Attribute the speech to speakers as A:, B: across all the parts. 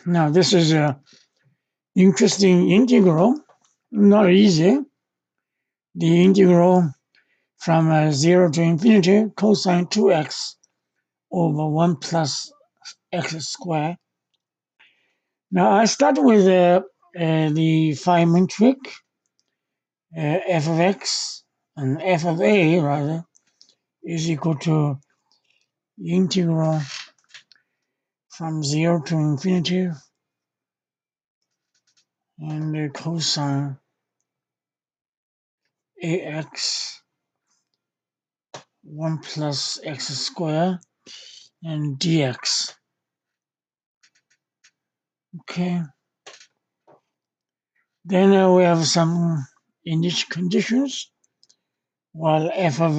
A: Now this is a interesting integral, not easy. The integral from 0 to infinity cosine 2x over 1 plus x squared. Now I start with the Feynman trick, f of x and f of a rather is equal to integral from 0 to infinity and cosine ax 1 plus x squared and dx. Okay. Then we have some initial conditions. While f of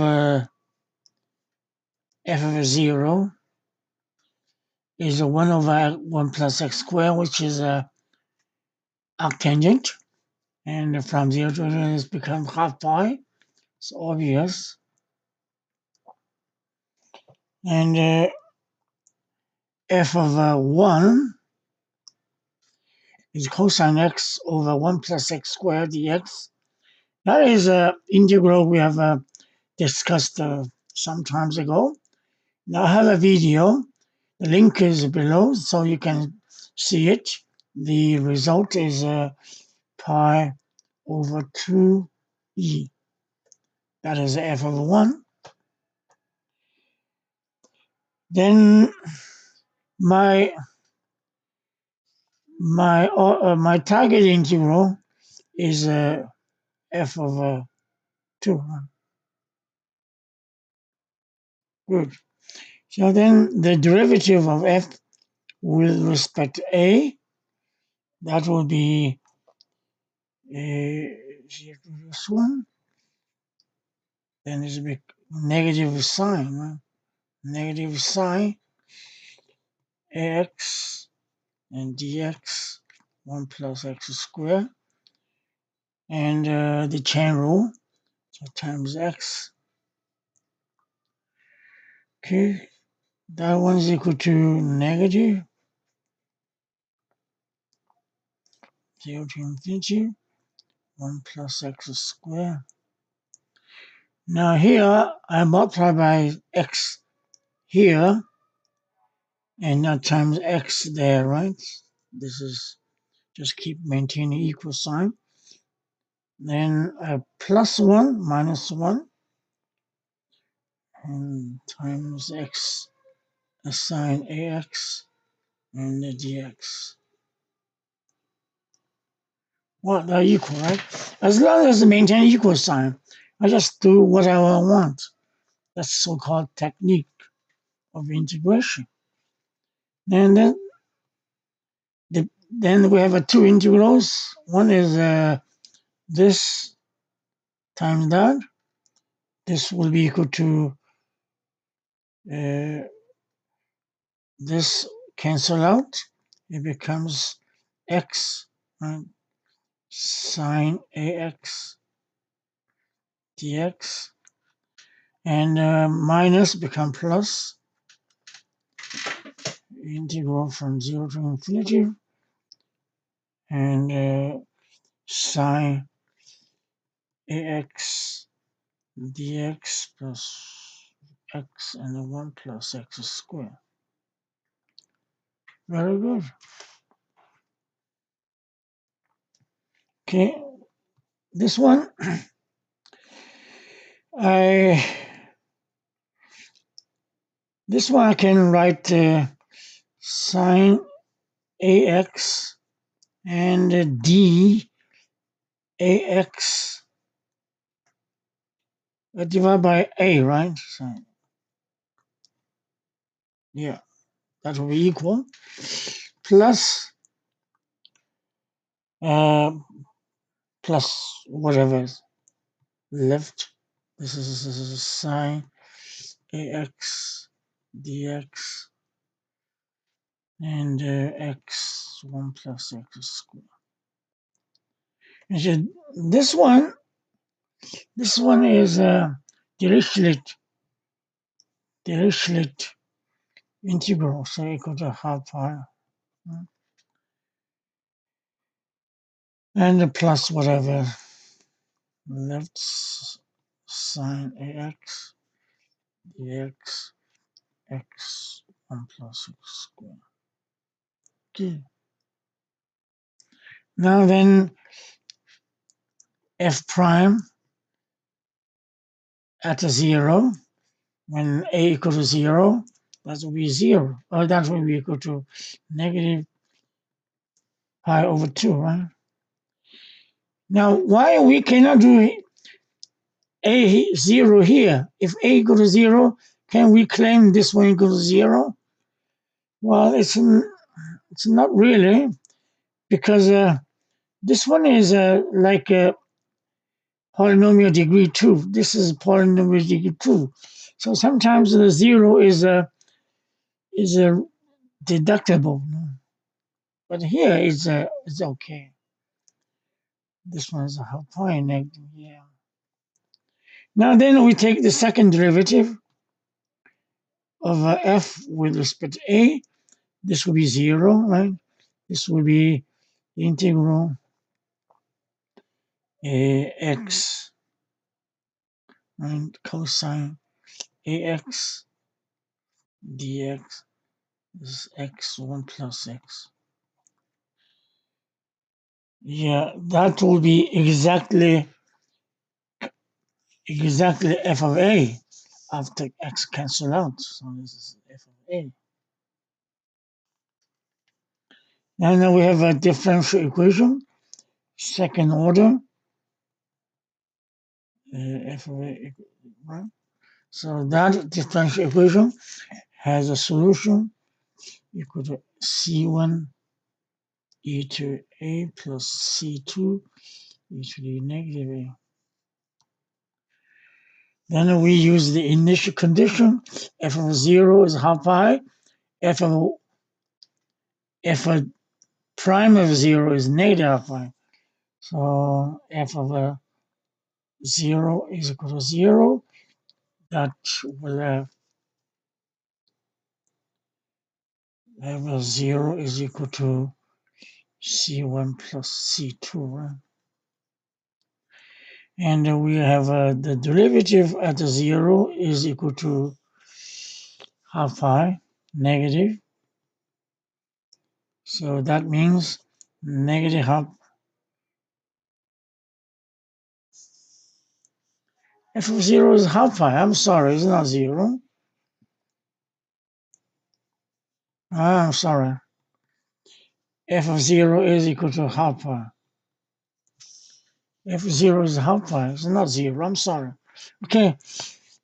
A: 0 is 1 over 1 plus x squared, which is a arctangent. And from 0 to it becomes half pi. It's obvious. And f of 1 is cosine x over 1 plus x squared dx. That is an integral we have discussed some times ago. Now I have a video. The link is below, so you can see it. The result is pi over 2e. That is f of 1. Then my target integral is f of 2. Good. So then the derivative of f with respect to a, that will be this one. Then it's a big negative sign, right? Negative sine ax and dx 1 plus x squared, and the chain rule, so times x. Okay, that one is equal to negative 0 to infinity 1 plus x squared. Now here I multiply by x here and now times x there, right? This is just keep maintaining equal sign. Then plus 1 minus 1 and times x sine ax and the dx. Well, they're equal, right? As long as they maintain equal sign, I just do whatever I want. That's so-called technique of integration. And then we have two integrals. One is this times that. This will be equal to this cancel out. It becomes x, right? Sine ax dx, and minus become plus, integral from 0 to infinity, and sine ax dx plus x and 1 plus x squared. Very good. Okay, this one I can write sine ax and d ax divided by a, right? So, yeah, that will be equal plus plus whatever is left. This is sine ax dx and x 1 plus x squared. And so this one is Dirichlet integral, so equal to half pi. and plus whatever left sine ax dx x 1 plus x squared. Okay. Now then, f prime at a 0, when a equal to 0, that will be 0. Or that will be equal to negative pi over 2, right? Now, why we cannot do a 0 here? If a equal to 0, can we claim this one equal to 0? Well, it's not really, because this one is like a polynomial degree 2. This is polynomial degree 2. So sometimes the 0 is deductible. But here it's okay. This one is a half pi negative, yeah. Now then we take the second derivative of f with respect to a. This will be 0, right? This will be integral ax, right? Cosine ax dx is x 1 plus x. Yeah, that will be exactly f of a after x cancel out. So this is f of a. And now we have a differential equation, second order, f of a, right? So that differential equation has a solution equal to c1 e to a plus c2 e to the negative a. Then we use the initial condition. F of 0 is half pi. F of prime of 0 is negative half pi. So f of 0 is equal to 0. That will have a 0 is equal to c1 plus c2, right? And we have the derivative at 0 is equal to half pi negative. So that means negative half. F of 0 is half pi. I'm sorry, it's not 0. I'm sorry. F of 0 is equal to half pi. F of 0 is half pi. It's not 0. I'm sorry. Okay.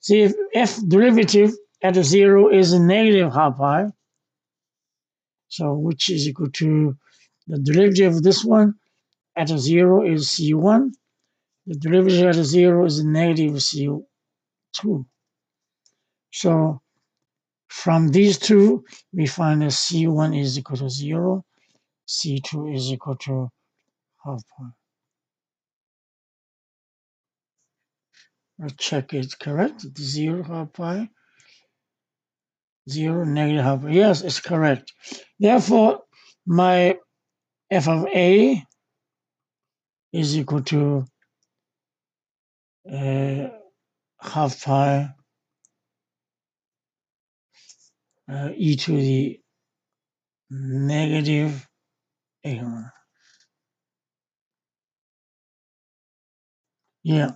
A: See, if f derivative at 0 is a negative half pi, so which is equal to the derivative of this one at 0 is c1. The derivative at 0 is negative c2. So from these two, we find that c1 is equal to 0, c2 is equal to half pi. Let's check it correct. 0 half pi, 0 negative half pi. Yes, it's correct. Therefore, my f of a is equal to half pi e to the negative a. Yeah,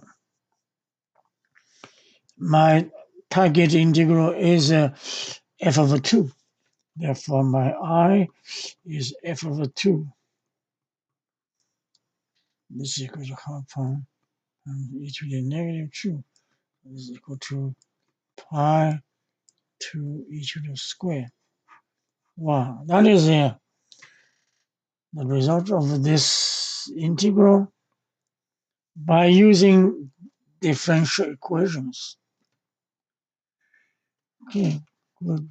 A: my target integral is f over 2. Therefore, my I is f over 2. This is equal to half pi e to the negative 2. This is equal to pi 2 e to the square. Wow, that is the result of this integral by using differential equations. Okay, good.